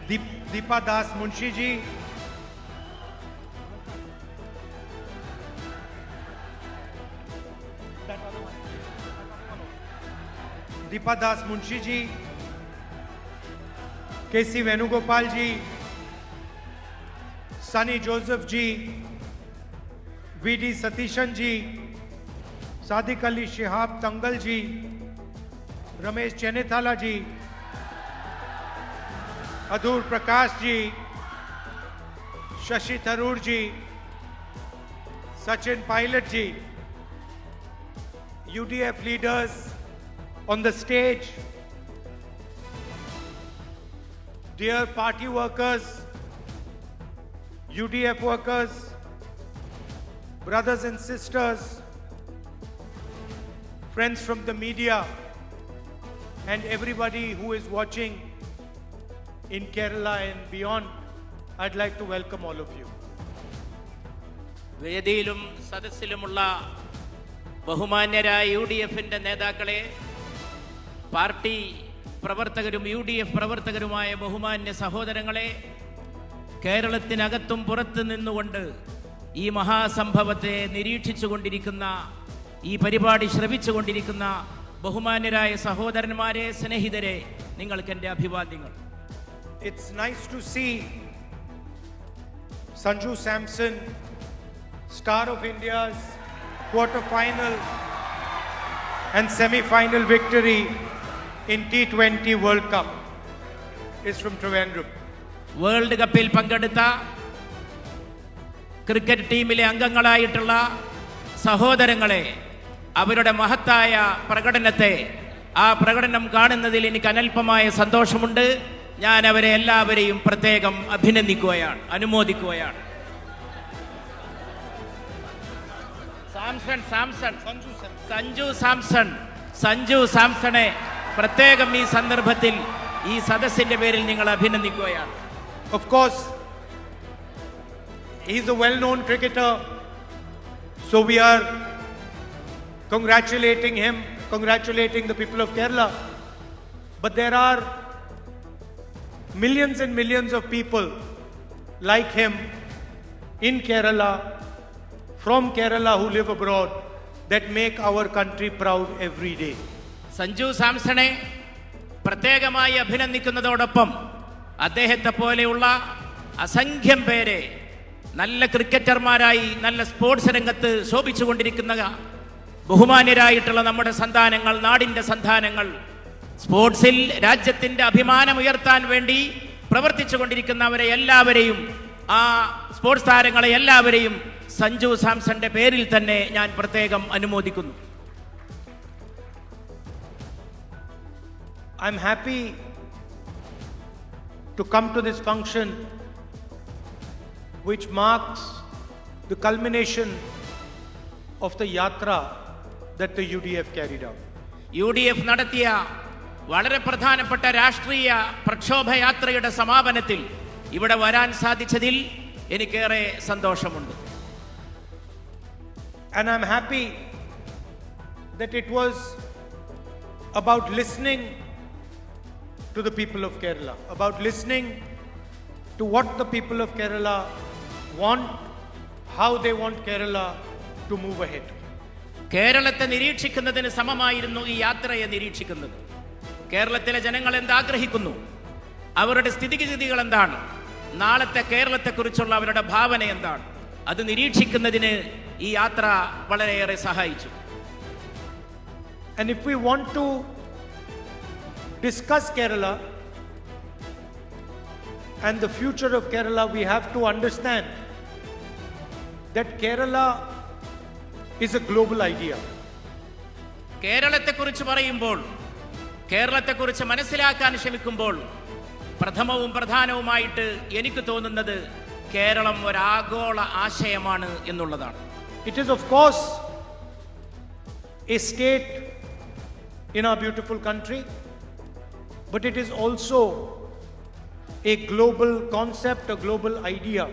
Deepa Das Munshi ji, Deepa Das Munshi ji, KC Venugopal ji, Sunny Joseph ji, VD Satishan ji, Sadiq Ali Shihab Tangal ji, Ramesh Chenethala ji, Adhur Prakash ji, Shashi Tharoor ji, Sachin Pilot ji, UDF leaders on the stage, dear party workers, UDF workers, brothers and sisters, friends from the media, and everybody who is watching in Kerala and beyond, I'd like to welcome all of you. വേദിയിലും സദസ്സിലുമുള്ള ബഹുമാന്യരായ UDF-ന്റെ നേതാക്കളെ, party പ്രവർത്തകരും UDF പ്രവർത്തകരുമായ ബഹുമാന്യ സഹോദരങ്ങളെ, കേരളത്തിനകത്തും പുറത്തു നിന്നുകൊണ്ട് ഈ മഹാസംഭവത്തെ നിരീക്ഷിച്ചുകൊണ്ടിരിക്കുന്ന, ഈ പരിപാടി ശ്രവിച്ചുകൊണ്ടിരിക്കുന്ന ബഹുമാന്യരായ സഹോദരന്മാരെ, സ്നേഹിതരെ, നിങ്ങൾക്ക് എൻ്റെ അഭിവാദ്യങ്ങൾ. It's nice to see Sanju Samson, star of India's quarter-final and semi-final victory in T20 World Cup, is from Trivandrum. World കപ്പിൽ പങ്കെടുത്ത ക്രിക്കറ്റ് ടീമിലെ അംഗങ്ങളായിട്ടുള്ള സഹോദരങ്ങളെ, അവരുടെ മഹത്തായ പ്രകടനത്തെ, ആ പ്രകടനം കാണുന്നതിൽ എനിക്ക് അനൽപമായ സന്തോഷമുണ്ട്. ഞാൻ അവരെ എല്ലാവരെയും പ്രത്യേകം അഭിനന്ദിക്കുകയാണ്, അനുമോദിക്കുകയാണ്. സഞ്ജു സാംസണെ പ്രത്യേകം ഈ സന്ദർഭത്തിൽ ഈ സദസ്സിന്റെ പേരിൽ നിങ്ങൾ അഭിനന്ദിക്കുകയാണ്. Of course, he's a well-known cricketer, so we are congratulating him, congratulating the people of Kerala. But there are millions and millions of people like him in Kerala, from Kerala, who live abroad, that make our country proud every day. Sanju സാംസണെ പ്രത്യേകമായി അഭിനന്ദിക്കുന്നതോടൊപ്പം അദ്ദേഹത്തെ പോലെയുള്ള അസംഖ്യം പേരെ, നല്ല ക്രിക്കറ്റർമാരായി നല്ല sports രംഗത്ത് ശോഭിച്ചുകൊണ്ടിരിക്കുന്ന ബഹുമാന്യരായിട്ടുള്ള നമ്മുടെ സന്താനങ്ങൾ, നാടിൻ്റെ സന്താനങ്ങൾ, സ്പോർട്സിൽ രാജ്യത്തിൻ്റെ അഭിമാനമുയർത്താൻ വേണ്ടി പ്രവർത്തിച്ചു കൊണ്ടിരിക്കുന്നവരെ എല്ലാവരെയും, ആ സ്പോർട്സ് താരങ്ങളെ എല്ലാവരെയും സഞ്ജു സാംസന്റെ പേരിൽ തന്നെ ഞാൻ പ്രത്യേകം അനുമോദിക്കുന്നു. I'm happy to come to this function which marks the culmination of the yatra that the UDF carried out. UDF നടത്തിയ വളരെ പ്രധാനപ്പെട്ട രാഷ്ട്രീയ പ്രക്ഷോഭയാത്രയുടെ സമാപനത്തിൽ ഇവിടെ വരാൻ സാധിച്ചതിൽ എനിക്കേറെ സന്തോഷമുണ്ട്. And I'm happy that it was about listening to the people of Kerala, about listening to what the people of Kerala want, how they want Kerala to move ahead. കേരളത്തെ നിരീക്ഷിക്കുന്നതിന് സമമായിരുന്നു ഈ യാത്രയെ നിരീക്ഷിക്കുന്നത്. കേരളത്തിലെ ജനങ്ങൾ എന്താഗ്രഹിക്കുന്നു, അവരുടെ സ്ഥിതിഗതികൾ എന്താണ്, നാളത്തെ കേരളത്തെക്കുറിച്ചുള്ള അവരുടെ ഭാവന എന്താണ്, അത് നിരീക്ഷിക്കുന്നതിന് ഈ യാത്ര വളരെയേറെ സഹായിച്ചു. And if we want to discuss Kerala and the future of Kerala, we have to understand that Kerala is a global idea. കേരളത്തെക്കുറിച്ച് പറയുമ്പോൾ, കേരളത്തെക്കുറിച്ച് മനസ്സിലാക്കാൻ ശ്രമിക്കുമ്പോൾ പ്രഥമവും പ്രധാനവുമായിട്ട് എനിക്ക് തോന്നുന്നത് കേരളം ഒരു ആഗോള ആശയമാണ് എന്നുള്ളതാണ്. It is of course a state in our beautiful country, but it is also a global concept, a global idea.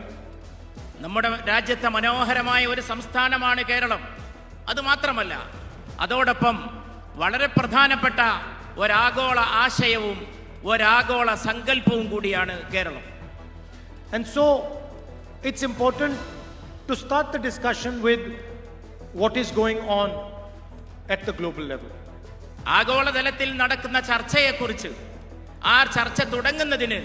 നമ്മുടെ രാജ്യത്തെ മനോഹരമായ ഒരു സംസ്ഥാനമാണ് കേരളം. അതുമാത്രമല്ല, അതോടൊപ്പം വളരെ പ്രധാനപ്പെട്ട ഒരാഗോള ആശയവും ഒരാഗോള സങ്കല്പവും കൂടിയാണ് Keralam. And so it's important to start the discussion with what is going on at the global level. ആഗോളതലത്തിൽ നടക്കുന്ന ചർച്ചയെക്കുറിച്ച് ആ ചർച്ച തുടങ്ങുന്നതിന്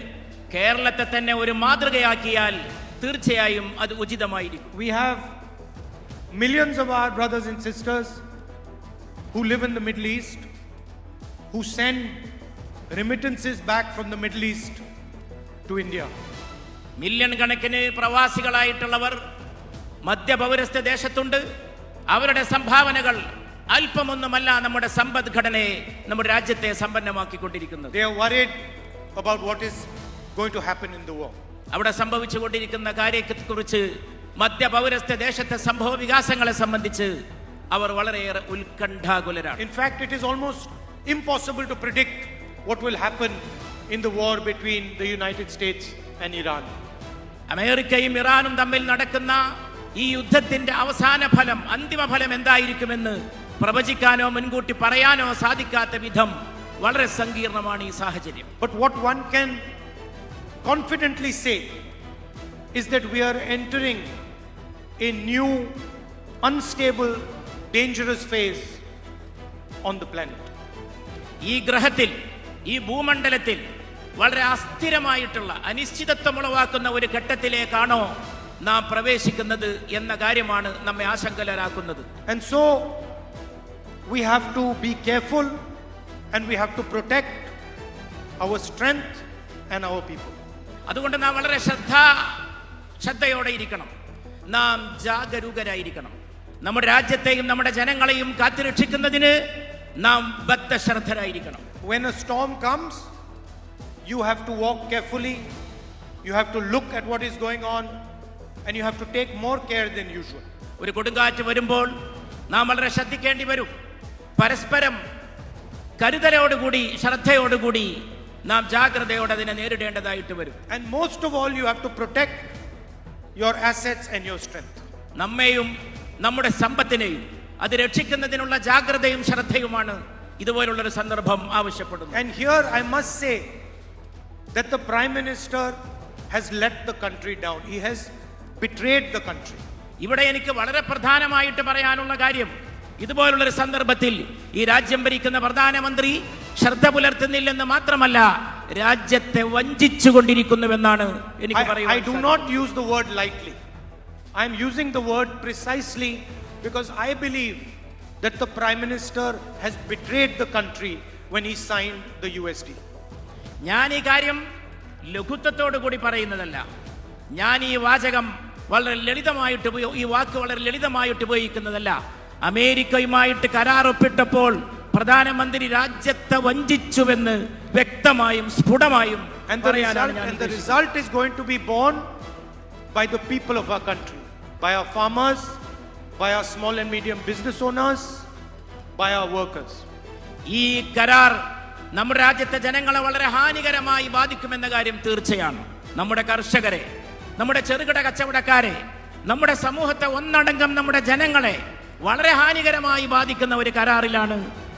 കേരളത്തെ തന്നെ ഒരു മാതൃകയാക്കിയാൽ തീർച്ചയായും അത് ഉചിതമായിരിക്കും. We have millions of our brothers and sisters who live in the Middle East, who send remittances back from the Middle East to India. Million കണക്കിന് പ്രവാസികളായിട്ടുള്ളവർ മധ്യപൗരസ്ത്യ ദേശത്തുണ്ട്. അവരുടെ സംഭാവനകൾ അല്പമൊന്നുമല്ല നമ്മുടെ സമ്പദ്ഘടനയെ, നമ്മുടെ രാജ്യത്തെ സമ്പന്നമാക്കിക്കൊണ്ടിരിക്കുന്നത്. They are worried about what is going to happen in the war. അവിടെ സംഭവിച്ചുകൊണ്ടിരിക്കുന്ന കാര്യത്തെക്കുറിച്ച് മധ്യപൗരസ്ത്യ ദേശത്തെ സംഭവ വികാസങ്ങളെ സംബന്ധിച്ച് അവർ വളരെയേറെ ഉത്കണ്ഠാകുലരാണ്. In fact, it is almost impossible to predict what will happen in the war between the United States and Iran. അമേരിക്കയും ഇറാനും തമ്മിൽ നടക്കുന്ന ഈ യുദ്ധത്തിന്റെ അവസാന ഫലം, അന്തിമ ഫലം എന്തായിരിക്കുമെന്ന് പ്രവചിക്കാനോ മുൻകൂട്ടി പറയാനോ സാധിക്കാത്ത വിധം വളരെ സങ്കീർണമാണ് ഈ സാഹചര്യം. But what one can confidently say is that we are entering a new, unstable, dangerous phase on the planet. ഈ ഗ്രഹത്തിൽ, ഈ ഭൂമണ്ഡലത്തിൽ വളരെ അസ്ഥിരമായിട്ടുള്ള അനിശ്ചിതത്വമുളവാക്കുന്ന ഒരു ഘട്ടത്തിലേക്കാണോ നാം പ്രവേശിക്കുന്നത് എന്ന കാര്യമാണ് നമ്മെ ആശങ്കരാക്കുന്നത്. And so we have to be careful and we have to protect our strength and our people. അതുകൊണ്ട് നാം വളരെ ശ്രദ്ധയോടെ ഇരിക്കണം. നാം ജാഗരൂകരായിരിക്കണം. നമ്മുടെ രാജ്യത്തെയും നമ്മുടെ ജനങ്ങളെയും കാത്തുരക്ഷിക്കുന്നതിന് നാം ബദ്ധശ്രദ്ധരായിരിക്കണം. When a storm comes, you have to walk carefully, you have to look at what is going on, and you have to take more care than usual. ഒരു കൊടുങ്കാറ്റ് വരുമ്പോൾ നാം വളരെ ശ്രദ്ധിക്കേണ്ടി വരും. പരസ്പരം കരുതലോടുകൂടി ശ്രദ്ധയോടുകൂടി നാം ജാഗ്രതയോടെ അതിനെ നേരിടേണ്ടതായിട്ട് വരും. And most of all, you have to protect your assets and your strength. നമ്മെയും നമ്മുടെ സമ്പത്തിനെയും അത് രക്ഷിക്കുന്നതിനുള്ള ജാഗ്രതയും ശ്രദ്ധയുമാണ് ഇതുപോലുള്ളൊരു സന്ദർഭം ആവശ്യപ്പെടുന്നത്. And here I must say that the Prime Minister has let the country down. He has betrayed the country. ഇവിടെ എനിക്ക് വളരെ പ്രധാനമായിട്ട് പറയാനുള്ള കാര്യം, ഇതുപോലുള്ളൊരു സന്ദർഭത്തിൽ ഈ രാജ്യം ഭരിക്കുന്ന പ്രധാനമന്ത്രി ശ്രദ്ധ പുലർത്തുന്നില്ലെന്ന് മാത്രമല്ല, രാജ്യത്തെ വഞ്ചിച്ചുകൊണ്ടിരിക്കുന്നുവെന്നാണ് എനിക്ക് പറയാൻ. I do not use the word lightly. I am using the word precisely because I believe that the Prime Minister has betrayed the country when he signed the USD. ഞാൻ ഈ കാര്യം ലഘുത്വത്തോടു കൂടി പറയുന്നതല്ല. ഞാൻ ഈ വാചകം വളരെ ലളിതമായിട്ട് ഈ വാക്ക് വളരെ ലളിതമായിട്ട് ഉപയോഗിക്കുന്നതല്ല. അമേരിക്കയുമായിട്ട് കരാർ ഒപ്പിട്ടപ്പോൾ പ്രധാനമന്ത്രി രാജ്യത്തെ വഞ്ചിച്ചുവെന്ന് വ്യക്തമായും സ്ഫുടമായും പറയാനാണ് ഞാൻ. And the result is going to be borne by the people of our country, by our farmers, by our small and medium business owners, by our workers. ഈ കരാർ നമ്മുടെ രാജ്യത്തെ ജനങ്ങളെ വളരെ ഹാനികരമായി ബാധിക്കുമെന്ന കാര്യം തീർച്ചയാണ്. നമ്മുടെ കർഷകരെ, നമ്മുടെ ചെറുകിട കച്ചവടക്കാരെ, നമ്മുടെ സമൂഹത്തെ ഒന്നടങ്കം നമ്മുടെ ജനങ്ങളെ വളരെ ഹാനികരമായി ബാധിക്കുന്ന ഒരു കരാറിലാണ്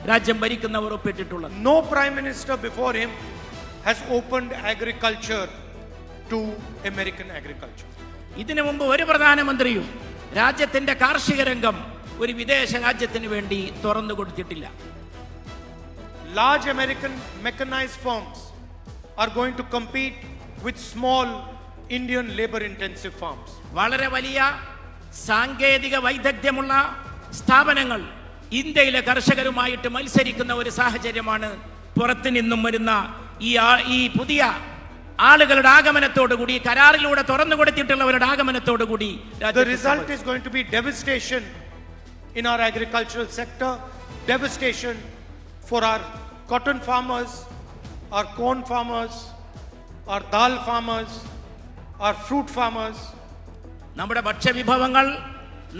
രാജ്യം ഭരിക്കുന്നവർ ഒപ്പിട്ടിട്ടുള്ളത്. No Prime Minister before him has opened agriculture to American agriculture. ഇതിനു മുമ്പ് ഒരു പ്രധാനമന്ത്രിയും രാജ്യത്തിന്റെ കാർഷിക രംഗം ഒരു വിദേശ രാജ്യത്തിന് വേണ്ടി തുറന്നു കൊടുത്തിട്ടില്ല. Large American mechanized firms are going to compete with small Indian labor intensive farms. വളരെ വലിയ സാങ്കേതിക വൈദഗ്ധ്യമുള്ള സ്ഥാപനങ്ങൾ ഇന്ത്യയിലെ കർഷകരുമായിട്ട് മത്സരിക്കുന്ന ഒരു സാഹചര്യമാണ് പുറത്തു നിന്നും വരുന്ന ഈ പുതിയ ആളുകളുടെ ആഗമനത്തോടുകൂടി, കരാറിലൂടെ തുറന്നു കൊടുത്തിട്ടുള്ളവരുടെ ആഗമനത്തോടുകൂടി. The result is going to be devastation in our agricultural sector, devastation for our cotton farmers, our corn farmers, our dal farmers, our fruit farmers. നമ്മുടെ ഭക്ഷ്യവിഭവങ്ങൾ,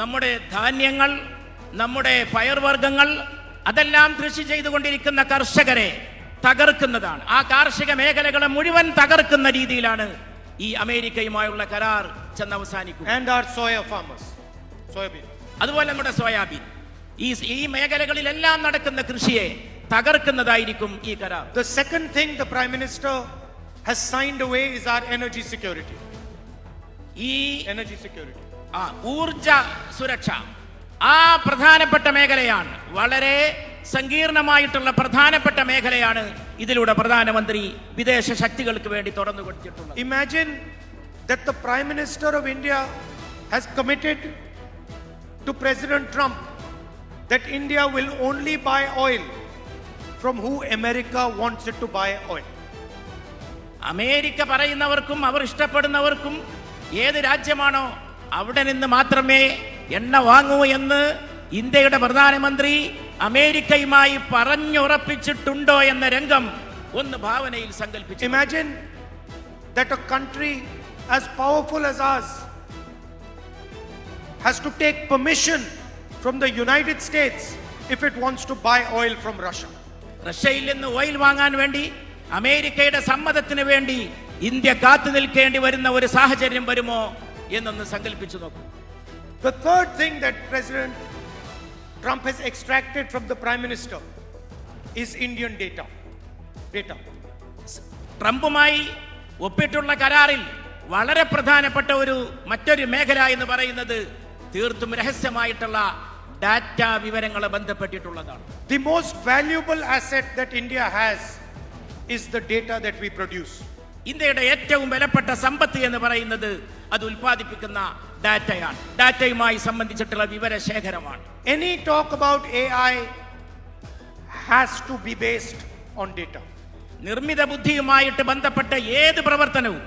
നമ്മുടെ ധാന്യങ്ങൾ, നമ്മുടെ പയർവർഗ്ഗങ്ങൾ അതെല്ലാം കൃഷി ചെയ്തുകൊണ്ടിരിക്കുന്ന കർഷകരെ തകർക്കുന്നതാണ്. ആ കാർഷിക മേഖലകളെ മുഴുവൻ തകർക്കുന്ന രീതിയിലാണ് ഈ അമേരിക്കയുമായുള്ള കരാർ ചെന്നവസാനിക്കുക. And our soya farmers, soybean. അതുപോലെ നമ്മുടെ സോയാബീൻ, ഈ മേഖലകളിലെല്ലാം നടക്കുന്ന കൃഷിയെ തകർക്കുന്നതായിരിക്കും ഈ കരാർ. The second thing the Prime Minister has signed away is our energy security. ഈ Energy security. ഊർജ സുരക്ഷ ആ പ്രധാനപ്പെട്ട മേഖലയാണ്, വളരെ സങ്കീർണമായിട്ടുള്ള പ്രധാനപ്പെട്ട മേഖലയാണ് ഇതിലൂടെ പ്രധാനമന്ത്രി വിദേശ ശക്തികൾക്ക് വേണ്ടി തുറന്നു കൊടുത്തിട്ടുള്ളത്. Imagine that the Prime Minister of India has committed to President Trump that India will only buy oil from who America wants it to buy oil. America പറയുന്നവർക്കും അവർ ഇഷ്ടപ്പെടുന്നവർക്കും ഏത് രാജ്യമാണോ അവിടെ നിന്ന് മാത്രമേ എണ്ണ വാങ്ങൂ എന്ന് ഇന്ത്യയുടെ പ്രധാനമന്ത്രി അമേരിക്കയുമായി പറഞ്ഞുറപ്പിച്ചിട്ടുണ്ടോ എന്ന രംഗം ഒന്ന് ഭാവനയിൽ സങ്കല്പിച്ചു. Imagine that a country as powerful as ours has to take permission from the United States if it wants to buy oil from Russia. റഷ്യയിൽ നിന്ന് ഓയിൽ വാങ്ങാൻ വേണ്ടി അമേരിക്കയുടെ സമ്മതത്തിന് വേണ്ടി ഇന്ത്യ കാത്തു നിൽക്കേണ്ടി വരുന്ന ഒരു സാഹചര്യം വരുമോ എന്നൊന്ന് സങ്കല്പിച്ചു നോക്കൂ. The third thing that President Trump has extracted from the Prime Minister is Indian data. ട്രംപുമായി ഒപ്പിട്ടുള്ള കരാറിൽ വളരെ പ്രധാനപ്പെട്ട മറ്റൊരു മേഖല എന്ന് പറയുന്നത് തീർത്തും രഹസ്യമായിട്ടുള്ള ഡാറ്റ വിവരങ്ങളെ ബന്ധപ്പെട്ടിട്ടുള്ളതാണ്. The most valuable asset that India has is the data that we produce. ഇന്ത്യയുടെ ഏറ്റവും വിലപ്പെട്ട സമ്പത്ത് എന്ന് പറയുന്നത് അത് ഉൽപ്പാദിപ്പിക്കുന്ന ഡാറ്റയാണ്, ഡാറ്റയുമായി സംബന്ധിച്ചിട്ടുള്ള വിവരശേഖരമാണ്. Any talk about AI has to be based on data. നിർമ്മിത ബുദ്ധിയുമായിട്ട് ബന്ധപ്പെട്ട ഏത് പ്രവർത്തനവും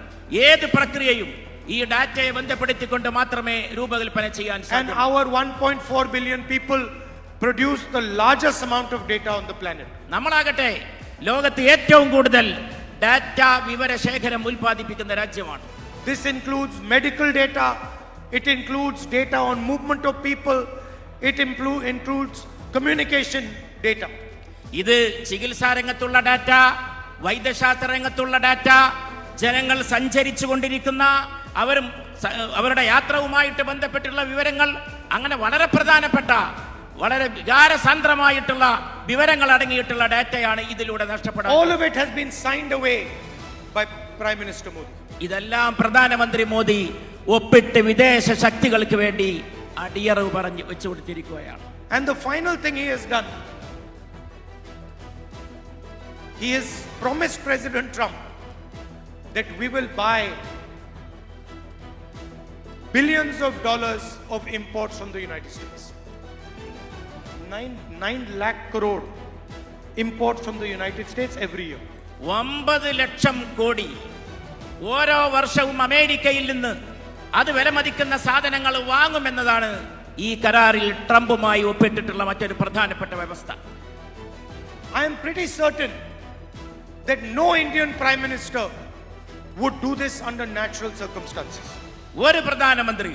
ഏത് പ്രക്രിയയും ഈ ഡാറ്റയെ ബന്ധപ്പെടുത്തിക്കൊണ്ട് മാത്രമേ രൂപകൽപ്പന ചെയ്യാൻ And സാധിക്കൂ. our 1.4 billion people produce the largest amount of data on the planet. നമ്മളാകട്ടെ ലോകത്ത് ഏറ്റവും കൂടുതൽ ഡാറ്റ വിവരശേഖരം ഉൽപ്പാദിപ്പിക്കുന്ന രാജ്യമാണ്. This includes medical data, it includes data on movement of people, it includes communication data. ഇത് ചികിത്സാ രംഗത്തുള്ള ഡാറ്റ, വൈദ്യശാസ്ത്ര രംഗത്തുള്ള ഡാറ്റ, ജനങ്ങൾ സഞ്ചരിച്ചു കൊണ്ടിരിക്കുന്ന അവരുടെ യാത്രവുമായിട്ട് ബന്ധപ്പെട്ടുള്ള വിവരങ്ങൾ, അങ്ങനെ വളരെ പ്രധാനപ്പെട്ട വളരെ വികാരസാന്ദ്രമായിട്ടുള്ള വിവരങ്ങൾ അടങ്ങിയിട്ടുള്ള ഡാറ്റയാണ് ഇതിലൂടെ നഷ്ടപ്പെടുന്നത്. All of it has been signed away by Prime Minister Modi. ഇതെല്ലാം പ്രധാനമന്ത്രി മോദി ഒപ്പിട്ട് വിദേശ ശക്തികൾക്ക് വേണ്ടി അടിയറവ് പറഞ്ഞു വെച്ചു കൊടുത്തിരിക്കുകയാണ്. And the final thing he has done, he has promised President Trump that we will buy billions of dollars of imports from the United States. 9 lakh crore imports from the United States every year. 9 lakh crore ഓരോ വർഷവും അമേരിക്കയിൽ നിന്ന് അത് വിലമതിക്കുന്ന സാധനങ്ങൾ വാങ്ങുമെന്നതാണ് ഈ കരാറിൽ ട്രംപുമായി ഒപ്പിട്ടിട്ടുള്ള മറ്റൊരു പ്രധാനപ്പെട്ട വ്യവസ്ഥ. I am pretty certain that no Indian Prime Minister would do this under natural circumstances. ഒരു പ്രധാനമന്ത്രി,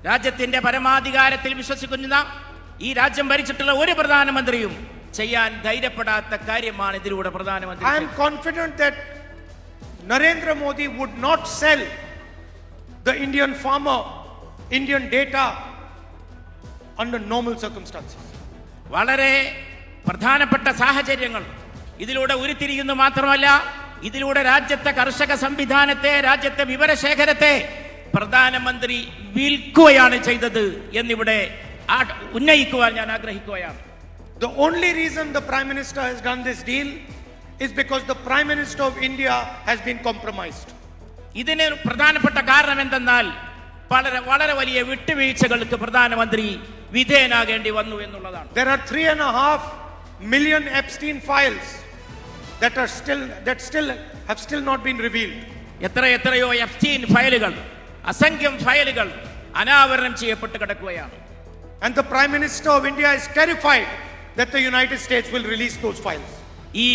രാജ്യത്തിന്റെ പരമാധികാരത്തിൽ വിശ്വസിക്കുന്ന ഈ രാജ്യം ഭരിച്ചിട്ടുള്ള ഒരു പ്രധാനമന്ത്രിയും ചെയ്യാൻ ധൈര്യപ്പെടാത്ത കാര്യമാണ് ഇതിലൂടെ പ്രധാനമന്ത്രി. I am confident that Narendra Modi would not sell the Indian farmer Indian data under normal circumstances. വളരെ പ്രധാനപ്പെട്ട സാഹചര്യങ്ങൾ ഇതിലൂടെ ഉരുത്തിരിയുന്നു മാത്രമല്ല, ഇതിലൂടെ രാജ്യത്തെ കർഷക സംവിധാനത്തെ, രാജ്യത്തെ വിവരശേഖരത്തെ പ്രധാനമന്ത്രി വിൽക്കുകയാണ് ചെയ്തത് എന്നിവിടെ ഉന്നയിക്കുവാൻ ഞാൻ ആഗ്രഹിക്കുകയാണ്. The only reason the Prime Minister has done this deal is because the Prime Minister of India has been compromised. ഇതിന് പ്രധാനപ്പെട്ട കാരണം എന്തെന്നാൽ വളരെ വലിയ വിട്ടുവീഴ്ചകൾക്ക് പ്രധാനമന്ത്രി വിധേയനാകേണ്ടി വന്നു എന്നുള്ളതാണ്. There are 3.5 million Epstein files that have still not been revealed. എത്രയോ എപ്സ്റ്റീൻ ഫയലുകൾ, അസംഖ്യം ഫയലുകൾ അനാവരണം ചെയ്യപ്പെട്ട് കിടക്കുകയാണ്. And the Prime Minister of India is terrified that the United States will release those files. ഈ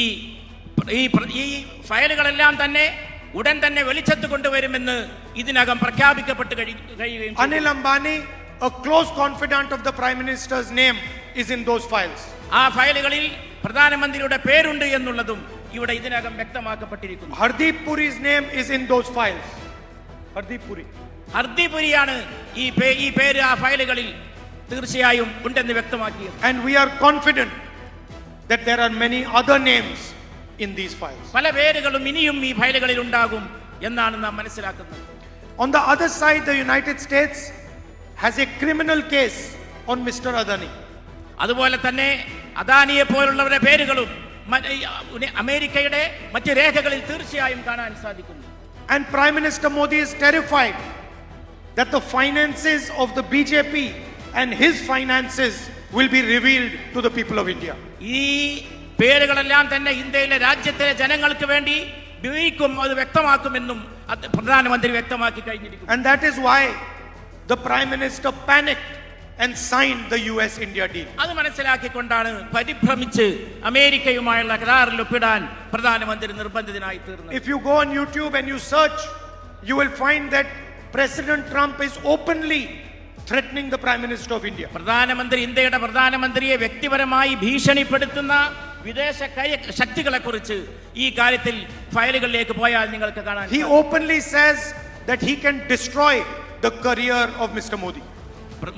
ഫയലുകളെല്ലാം തന്നെ ഉടൻ തന്നെ വെളിച്ചത്ത് കൊണ്ടുവരുമെന്ന് ഇതിനകം പ്രഖ്യാപിക്കപ്പെട്ട് കഴിയുകയും. Anil Ambani, a close confidant of the Prime Minister's name, is in those files. ആ ഫയലുകളിൽ പ്രധാനമന്ത്രിയുടെ പേരുണ്ട് എന്നുള്ളതും ഇവിടെ ഇതിനകം വ്യക്തമാക്കപ്പെട്ടിരിക്കുന്നു. Hardeep Puri's name is in those files. Hardeep Puri. Hardeep പുരിയാണ് ഈ പേര് ആ ഫയലുകളിൽ തീർച്ചയായും ഉണ്ടെന്ന് വ്യക്തമാക്കിയത്. And we are confident that there are many other names in these files. പല പേരുകളും ഇനിയും ഈ ഫയലുകളിൽ ഉണ്ടാകും എന്നാണ് നാം മനസ്സിലാക്കുന്നത്. On the other side, the United States has a criminal case on Mr. Adani. അതുപോലെ തന്നെ അദാനിയെ പോലുള്ളവരുടെ പേരുകളും അമേരിക്കയുടെ മറ്റ് രേഖകളിൽ തീർച്ചയായും കാണാൻ സാധിക്കുന്നു. And Prime Minister Modi is terrified that the finances of the BJP and his finances will be revealed to the people of India. ഈ പേരുകളെല്ലാം തന്നെ ഇന്ത്യയിലെ രാജ്യത്തിലെ ജനങ്ങൾക്ക് വേണ്ടി ഉപയോഗിക്കും, അത് വ്യക്തമാക്കുമെന്നും പ്രധാനമന്ത്രി വ്യക്തമാക്കി കഴിഞ്ഞിരിക്കുന്നു. And that is why the Prime Minister panicked and signed the US-India deal. അത് മനസ്സിലാക്കിക്കൊണ്ടാണ് പരിഭ്രമിച്ച് അമേരിക്കയുമായുള്ള കരാറിൽ ഒപ്പിടാൻ പ്രധാനമന്ത്രി നിർബന്ധിതനായി തീർന്നത്. If you go on YouTube and you search, you will find that President Trump is openly threatening the Prime Minister of India. ഇന്ത്യയുടെ പ്രധാനമന്ത്രിയെ വ്യക്തിപരമായി ഭീഷണിപ്പെടുത്തുന്ന വിദേശ ശക്തികളെ കുറിച്ച് ഈ കാര്യത്തിൽ ഫയലുകളിലേക്ക് പോയാൽ നിങ്ങൾക്ക് കാണാൻ. He openly says that he can destroy the career of Mr. Modi.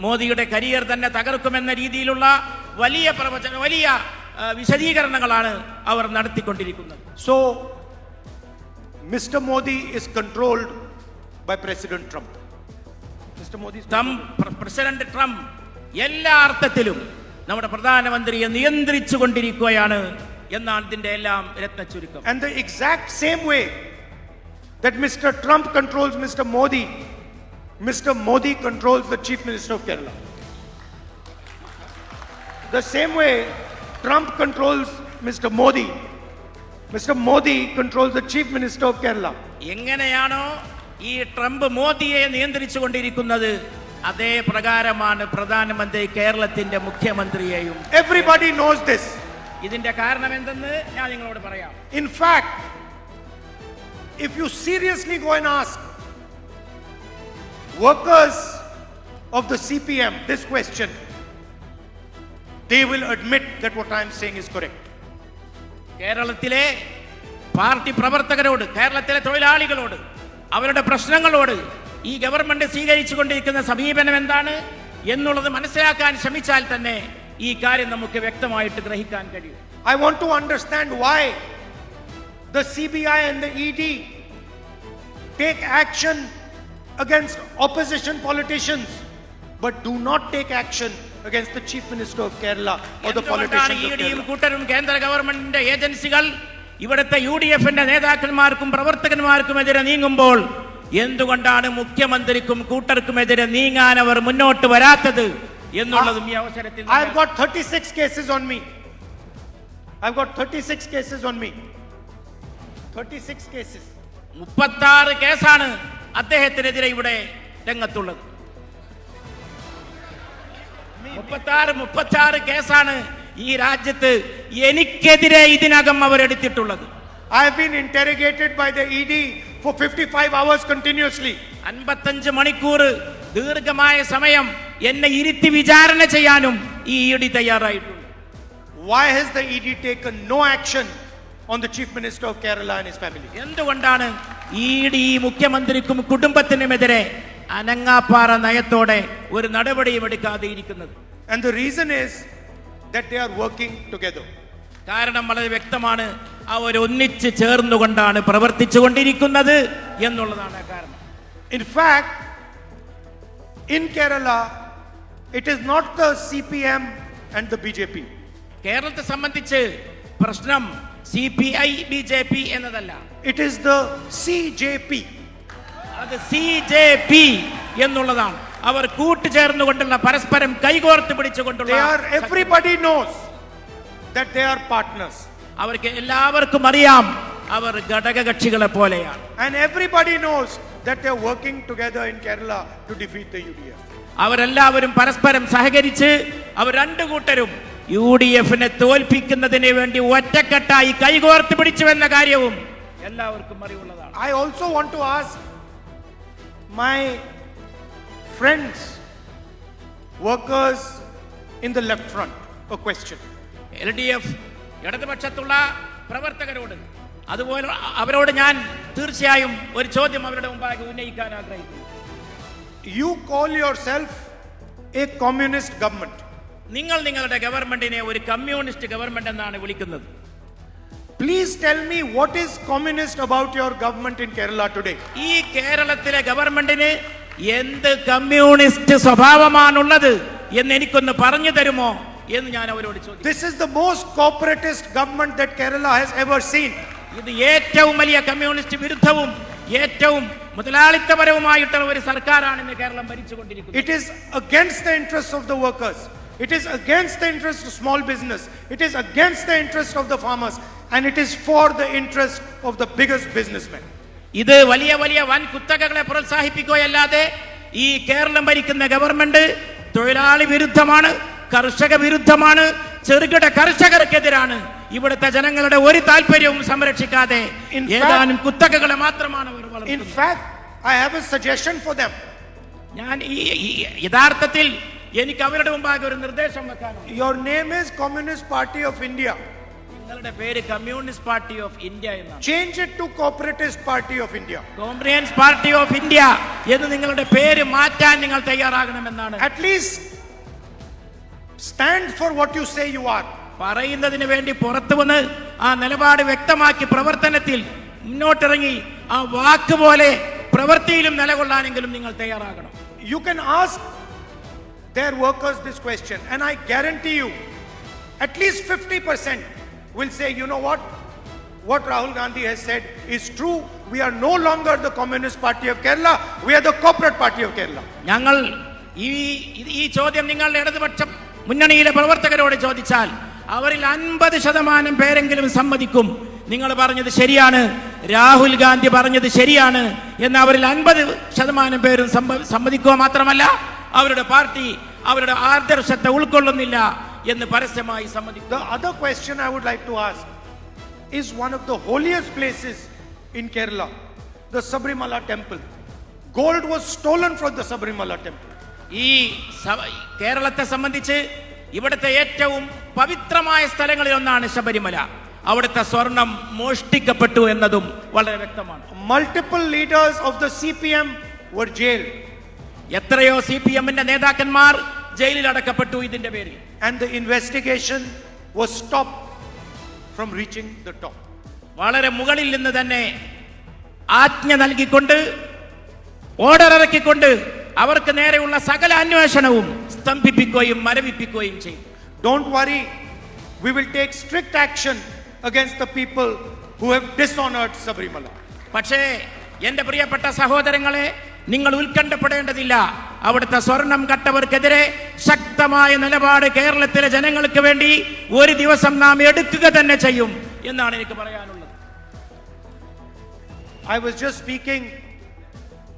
മോദിയുടെ കരിയർ തന്നെ തകർക്കുമെന്ന രീതിയിലുള്ള വലിയ വിശദീകരണങ്ങളാണ് അവർ നടത്തിക്കൊണ്ടിരിക്കുന്നത്. So Mr. Modi is controlled by President Trump. Mr. Modi is president Trump എല്ലാ അർത്ഥത്തിലും നമ്മുടെ പ്രധാനമന്ത്രിയെ നിയന്ത്രിച്ചു കൊണ്ടിരിക്കുകയാണ് എന്നാണ് ഇതിന്റെ എല്ലാം രത്നച്ചുരുക്കം. And the exact same way that Mr. Trump controls Mr. Modi controls the Chief Minister of Kerala. The same way Trump controls Mr. Modi controls the Chief Minister of Kerala. എങ്ങനെയാണോ ഈ ട്രംപ് മോദിയെ നിയന്ത്രിച്ചു കൊണ്ടിരിക്കുന്നത്, അതേ പ്രകാരമാണ് പ്രധാനമന്ത്രി കേരളത്തിന്റെ മുഖ്യമന്ത്രിയെയും. Everybody knows this. ഇതിന്റെ കാരണം എന്തെന്ന് ഞാൻ നിങ്ങളോട് പറയാം. In fact, if you seriously go and ask workers of the CPM this question, they will admit that what I am saying is correct. കേരളത്തിലെ പാർട്ടി പ്രവർത്തകരോട്, കേരളത്തിലെ തൊഴിലാളികളോട്, അവരുടെ പ്രശ്നങ്ങളോട് ഈ ഗവൺമെന്റ് സ്വീകരിച്ചു കൊണ്ടിരിക്കുന്ന സമീപനം എന്താണ് എന്നുള്ളത് മനസ്സിലാക്കാൻ ശ്രമിച്ചാൽ തന്നെ ഈ കാര്യം നമുക്ക് വ്യക്തമായിട്ട് ഗ്രഹിക്കാൻ കഴിയും. I want to understand why the CBI and the ED take action against opposition politicians but do not take action against the Chief Minister of Kerala or the politicians of Kerala. കൂട്ടരും കേന്ദ്ര ഗവൺമെന്റിന്റെ ഏജൻസികൾ ഇവിടുത്തെ UDFന്റെ നേതാക്കന്മാർക്കും പ്രവർത്തകന്മാർക്കും എതിരെ നീങ്ങുമ്പോൾ എന്തുകൊണ്ടാണ് മുഖ്യമന്ത്രിക്കും കൂട്ടർക്കുമെതിരെ നീങ്ങാൻ അവർ മുന്നോട്ട് വരാത്തത് എന്നുള്ളതും ഈ അവസരത്തിൽ. I've got 36 cases on me. I've got 36 cases on me. 36 cases. 36 കേസാണ് അദ്ദേഹത്തിനെതിരെ ഇവിടെ രംഗത്തുള്ളത്. 36 കേസാണ് ഈ രാജ്യത്ത് എനിക്കെതിരെ ഇതിനകം അവർ എടുത്തിട്ടുള്ളത്. I have been interrogated by the ED for 55 hours continuously. 55 മണിക്കൂർ ദീർഘമായ സമയം എന്നെ ഇരുത്തി വിചാരണ ചെയ്യാനും ഈ ED തയ്യാറായിട്ടുണ്ട്. Why has the ED taken no action on the Chief Minister of Kerala and his family? എന്തുകൊണ്ടാണ് ED മുഖ്യമന്ത്രിക്കും കുടുംബത്തിനുമെതിരെ അനങ്ങാപ്പാറ നയത്തോടെ ഒരു നടപടിയും എടുക്കാതെ ഇരിക്കുന്നത്? And the reason is that they are working together. കാരണം വളരെ വ്യക്തമാണ്, അവർ ഒന്നിച്ച് ചേർന്നുകൊണ്ടാണ് പ്രവർത്തിച്ചു കൊണ്ടിരിക്കുന്നത് എന്നുള്ളതാണ് കാരണം. In fact, in Kerala, it is not the CPM and the BJP. കേരളത്തെ സംബന്ധിച്ച് പ്രശ്നം CPI BJP എന്നതല്ല, it is the CJP. അത് CJP എന്നുള്ളതാണ്. അവർ കൂട്ടുചേർന്നുകൊണ്ടുള്ള പരസ്പരം കൈകോർത്ത് പിടിച്ചുകൊണ്ടുള്ള, everybody knows that they are partners. അവർക്ക് എല്ലാവർക്കും അറിയാം അവർ ഘടകകക്ഷികളെ പോലെയാണ്. And everybody knows that they are working together in Kerala to defeat the UDF. അവരെല്ലാവരും പരസ്പരം സഹകരിച്ച് അവർ രണ്ടു കൂട്ടരും UDFനെ തോൽപ്പിക്കുന്നതിന് വേണ്ടി ഒറ്റക്കെട്ടായി കൈകോർത്ത് പിടിച്ചുവെന്ന കാര്യവും എല്ലാവർക്കും അറിവുള്ളതാണ്. I also want to ask my friends, workers in the left front, a question. LDF ഇടതുപക്ഷത്തുള്ള പ്രവർത്തകരോട്, അതുപോലെ അവരോട് ഞാൻ തീർച്ചയായും ഒരു ചോദ്യം അവരുടെ മുമ്പാകെ ഉന്നയിക്കാൻ ആഗ്രഹിക്കുന്നു. You call yourself a communist government. നിങ്ങൾ നിങ്ങളുടെ ഗവൺമെന്റിനെ ഒരു കമ്മ്യൂണിസ്റ്റ് ഗവൺമെന്റ് എന്നാണ് വിളിക്കുന്നത്. Please tell me what is communist about your government in Kerala today? ഈ കേരളത്തിലെ ഗവൺമെന്റിന് എന്ത് കമ്മ്യൂണിസ്റ്റ് സ്വഭാവമാണുള്ളത് എന്ന് എനിക്കൊന്ന് പറഞ്ഞു തരുമോ എന്ന് ഞാൻ അവരോട് ചോദിച്ചു. This is the most corporatist government that Kerala has ever seen. ഇത് ഏറ്റവും വലിയ കമ്മ്യൂണിസ്റ്റ് വിരുദ്ധവും ഏറ്റവും മുതലാളിത്തപരവുമായിട്ടുള്ള ഒരു സർക്കാരാണ് ഇന്ന് Keralam ഭരിച്ചുകൊണ്ടിരിക്കുന്നത്. It is against the interests of the workers. It is against the interest of small business. It is against the interest of the farmers. And it is for the interest of the biggest businessmen. ഇത് വലിയ വലിയ വൻ കുത്തകകളെ പ്രോത്സാഹിപ്പിക്കുകയല്ലാതെ ഈ കേരളം ഭരിക്കുന്ന government തൊഴിലാളി വിരുദ്ധമാണ്, കർഷക വിരുദ്ധമാണ്, ചെറുകിട കർഷകർക്കെതിരാണ്. ഇവിടുത്തെ ജനങ്ങളുടെ ഒരു താല്പര്യവും സംരക്ഷിക്കാതെ ഏതാനും കുത്തകകളെ മാത്രമാണ് അവർ വളർത്തുന്നത്. In fact, I have a suggestion for them. ഞാൻ യഥാർത്ഥത്തിൽ എനിക്ക് അവരുടെ മുമ്പാകെ ഒരു നിർദ്ദേശം വെക്കാനുണ്ട്. Your name is Communist Party of India. നിങ്ങളുടെ പേര് കമ്മ്യൂണിസ്റ്റ് പാർട്ടി ഓഫ് ഇന്ത്യ എന്നാണ്. Change it to Corporatist Party of India. Comprehends party of India എന്ന് നിങ്ങളുടെ പേര് മാറ്റാൻ നിങ്ങൾ തയ്യാറാകണമെന്നാണ്. At least stand for what you say you are. പറയുന്നതിന് വേണ്ടി പുറത്തു വന്ന് ആ നിലപാട് വ്യക്തമാക്കി പ്രവർത്തനത്തിൽ മുന്നോട്ടിറങ്ങി ആ വാക്ക് പോലെ പ്രവൃത്തിയിലും നിലകൊള്ളാനെങ്കിലും നിങ്ങൾ തയ്യാറാകണം. You can ask their workers this question, and I guarantee you at least 50% will say, you know what Rahul Gandhi has said is true. We are no longer the Communist Party of Kerala, we are the Corporate Party of Kerala. ഞങ്ങൾ ഈ ചോദ്യം നിങ്ങളുടെ ഇടതുപക്ഷ മുന്നണിയിലെ പ്രവർത്തകരോട് ചോദിച്ചാൽ അവരിൽ 50% പേരെങ്കിലും സമ്മതിക്കും നിങ്ങൾ പറഞ്ഞത് ശരിയാണ്, രാഹുൽ ഗാന്ധി പറഞ്ഞത് ശരിയാണ് എന്ന്. അവരിൽ 50% പേരും സമ്മതിക്കുക മാത്രമല്ല അവരുടെ പാർട്ടി അവരുടെ ആദർശത്തെ ഉൾക്കൊള്ളുന്നില്ല എന്ന് പരസ്യമായി സമ്മതിക്കും. The other question I would like to ask is one of the holiest places in Kerala, the Sabrimala temple. Gold was stolen from the Sabrimala temple. ഈ കേരളത്തെ സംബന്ധിച്ച് ഇവിടുത്തെ ഏറ്റവും പവിത്രമായ സ്ഥലങ്ങളിൽ ഒന്നാണ് ശബരിമല. അവിടുത്തെ സ്വർണം മോഷ്ടിക്കപ്പെട്ടു എന്നതും വളരെ വ്യക്തമാണ്. Multiple leaders of the CPM were jailed. എത്രയോ CPM-ന്റെ നേതാക്കന്മാർ ജയിലിൽ അടക്കപ്പെട്ടു ഇതിന്റെ പേരിൽ. And the investigation was stopped from reaching the top. വളരെ മുകളിൽ നിന്ന് തന്നെ ആജ്ഞ നൽകിക്കൊണ്ട് ഓർഡർ ഇറക്കിക്കൊണ്ട് അവർക്ക് നേരെയുള്ള സകല അന്വേഷണവും സ്തംഭിപ്പിക്കുകയും മരവിപ്പിക്കുകയും ചെയ്യും. Don't worry, we will take strict action against the people who have dishonored Sabrimala. പക്ഷേ എന്റെ പ്രിയപ്പെട്ട സഹോദരങ്ങളെ, നിങ്ങൾ ഉത്കണ്ഠപ്പെടേണ്ടതില്ല. അവിടുത്തെ സ്വർണം കട്ടവർക്കെതിരെ ശക്തമായ നിലപാട് കേരളത്തിലെ ജനങ്ങൾക്ക് വേണ്ടി ഒരു ദിവസം നാം എടുക്കുക തന്നെ ചെയ്യും എന്നാണ് എനിക്ക് പറയാനുള്ളത്. I was just speaking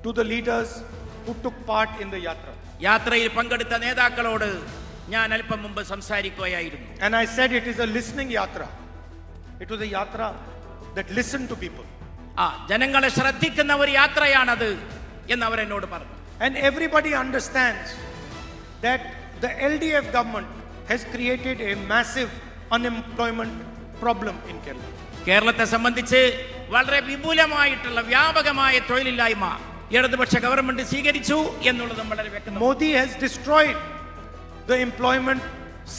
to the leaders who took part in the yatra. യാത്രയിൽ പങ്കെടുത്ത നേതാക്കളോട് ഞാൻ അല്പം മുമ്പ് സംസാരിക്കുകയായിരുന്നു. And I said it is a listening yatra. It was a yatra that listened to people. ജനങ്ങളെ ശ്രദ്ധിക്കുന്ന ഒരു യാത്രയാണത് എന്ന് അവർ എന്നോട് പറഞ്ഞു. And everybody understands that the LDF government has created a massive unemployment problem in Kerala. കേരളത്തെ സംബന്ധിച്ച് വളരെ വിപുലമായിട്ടുള്ള വ്യാപകമായ തൊഴിലില്ലായ്മ ഇടതുപക്ഷ ഗവൺമെന്റ് സ്വീകരിച്ചു എന്നുള്ളത് വളരെ വ്യക്തമാണ്. Modi has destroyed the employment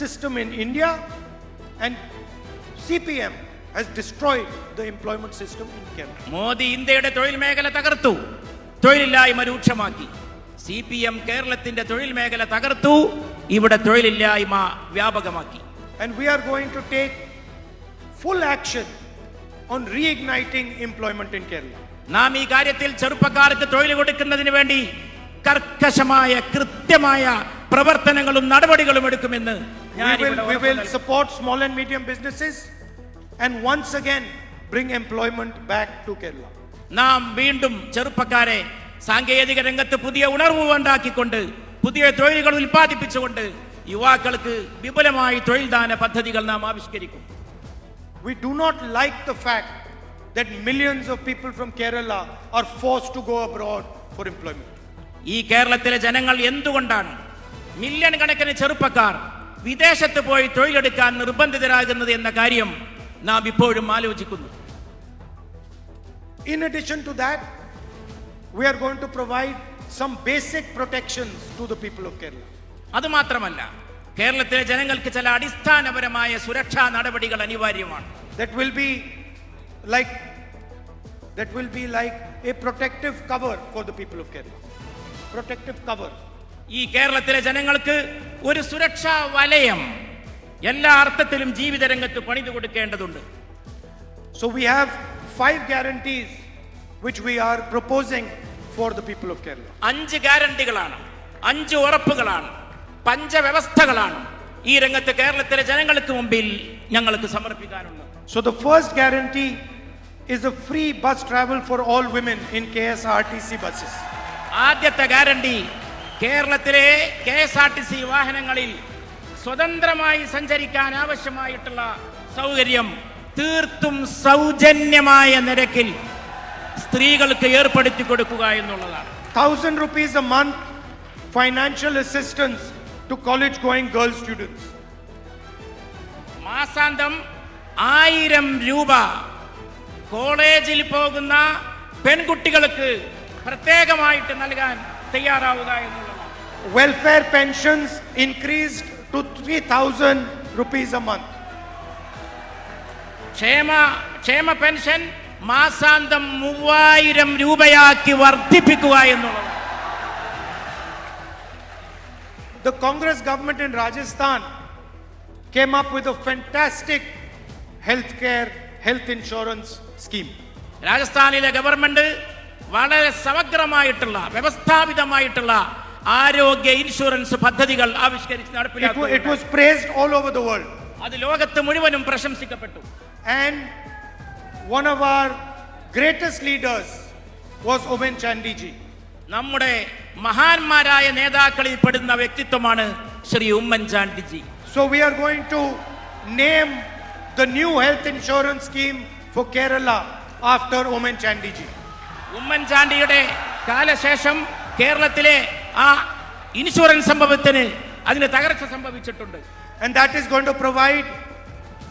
system in India, and CPM has destroyed the employment system in Kerala. Modi ഇന്ത്യയുടെ തൊഴിൽ മേഖല തകർത്തു, തൊഴിലില്ലായ്മ രൂക്ഷമാക്കി. CPM കേരളത്തിന്റെ തൊഴിൽ മേഖല തകർത്തു, ഇവിടെ തൊഴിലില്ലായ്മ വ്യാപകമാക്കി. And we are going to take full action on reigniting employment in Kerala. നാം ഈ കാര്യത്തിൽ ചെറുപ്പക്കാർക്ക് തൊഴിൽ കൊടുക്കുന്നതിന് വേണ്ടി കർക്കശമായ കൃത്യമായ പ്രവർത്തനങ്ങളും നടപടികളും എടുക്കുമെന്ന് we will support small and medium businesses and once again bring employment back to Kerala. നാം വീണ്ടും ചെറുപ്പക്കാരെ സാങ്കേതിക രംഗത്ത് പുതിയ ഉണർവ് ഉണ്ടാക്കിക്കൊണ്ട് പുതിയ തൊഴിലുകൾ ഉൽപ്പാദിപ്പിച്ചുകൊണ്ട് യുവാക്കൾക്ക് വിപുലമായി തൊഴിൽദാന പദ്ധതികൾ നാം ആവിഷ്കരിക്കും. We do not like the fact that millions of people from Kerala are forced to go abroad for employment. ഈ കേരളത്തിലെ ജനങ്ങൾ എന്തുകൊണ്ടാണ് മില്യൺ കണക്കിന് ചെറുപ്പക്കാർ വിദേശത്ത് പോയി തൊഴിലെടുക്കാൻ നിർബന്ധിതരാകുന്നത് എന്ന കാര്യം നാം ഇപ്പോഴും ആലോചിക്കുന്നു. In addition to that, we are going to provide some basic protections to the people of Kerala. അതുമാത്രമല്ല, കേരളത്തിലെ ജനങ്ങൾക്ക് ചില അടിസ്ഥാനപരമായ സുരക്ഷാ നടപടികൾ അനിവാര്യമാണ്. That will be like a protective cover for the people of Kerala. Protective cover. ഈ കേരളത്തിലെ ജനങ്ങൾക്ക് ഒരു സുരക്ഷാ വലയം എല്ലാ അർത്ഥത്തിലും ജീവിത രംഗത്ത് പണിതു കൊടുക്കേണ്ടതുണ്ട്. So we have 5 guarantees which we are proposing for the people of Kerala. 5 ഗ്യാരണ്ടികളാണ്, 5 ഉറപ്പുകളാണ്, പഞ്ചവ്യവസ്ഥകളാണ് ഈ രംഗത്ത് കേരളത്തിലെ ജനങ്ങൾക്ക് മുമ്പിൽ ഞങ്ങൾക്ക് സമർപ്പിക്കാനുള്ളത്. So the first guarantee is a free bus travel for all women in KSRTC buses. ആദ്യത്തെ ഗ്യാരണ്ടി കേരളത്തിലെ KSRTC വാഹനങ്ങളിൽ സ്വതന്ത്രമായി സഞ്ചരിക്കാൻ ആവശ്യമായിട്ടുള്ള സൗകര്യം തീർത്തും സൗജന്യമായ നിരക്കിൽ സ്ത്രീകൾക്ക് ഏർപ്പെടുത്തി കൊടുക്കുക എന്നുള്ളതാണ്. 1,000 rupees a month financial assistance to college going girl students. മാസാന്തം 1000 രൂപ കോളേജിൽ പോകുന്ന പെൺകുട്ടികൾക്ക് പ്രത്യേകമായിട്ട് നൽകാൻ തയ്യാറാവുക എന്നുള്ളതാണ്. Welfare pensions increased to 3,000 rupees a month. ക്ഷേമ പെൻഷൻ മാസാന്തം 3000 രൂപയാക്കി വർദ്ധിപ്പിക്കുക എന്നുള്ളതാണ്. The Congress government in Rajasthan came up with a fantastic health insurance scheme. രാജസ്ഥാനിലെ ഗവൺമെന്റ് വളരെ സമഗ്രമായിട്ടുള്ള വ്യവസ്ഥാപിതമായിട്ടുള്ള ആരോഗ്യ ഇൻഷുറൻസ് പദ്ധതികൾ ആവിഷ്കരിച്ച് നടപ്പിലാക്കി. It was praised all over the world. അത് ലോകത്ത് മുഴുവനും പ്രശംസിക്കപ്പെട്ടു. And one of our greatest leaders was Omen Chandy ji. നമ്മുടെ മഹാന്മാരായ നേതാക്കളിൽ പെടുന്ന വ്യക്തിത്വമാണ് Shri Oommen ചാണ്ടിജി. So we are going to name the new health insurance scheme for Kerala after Omen Chandy ji. Oommen ചാണ്ടിയുടെ കാലശേഷം കേരളത്തിലെ ആ ഇൻഷുറൻസ് സംഭവത്തിന് അതിന് തകർച്ച സംഭവിച്ചിട്ടുണ്ട്. And that is going to provide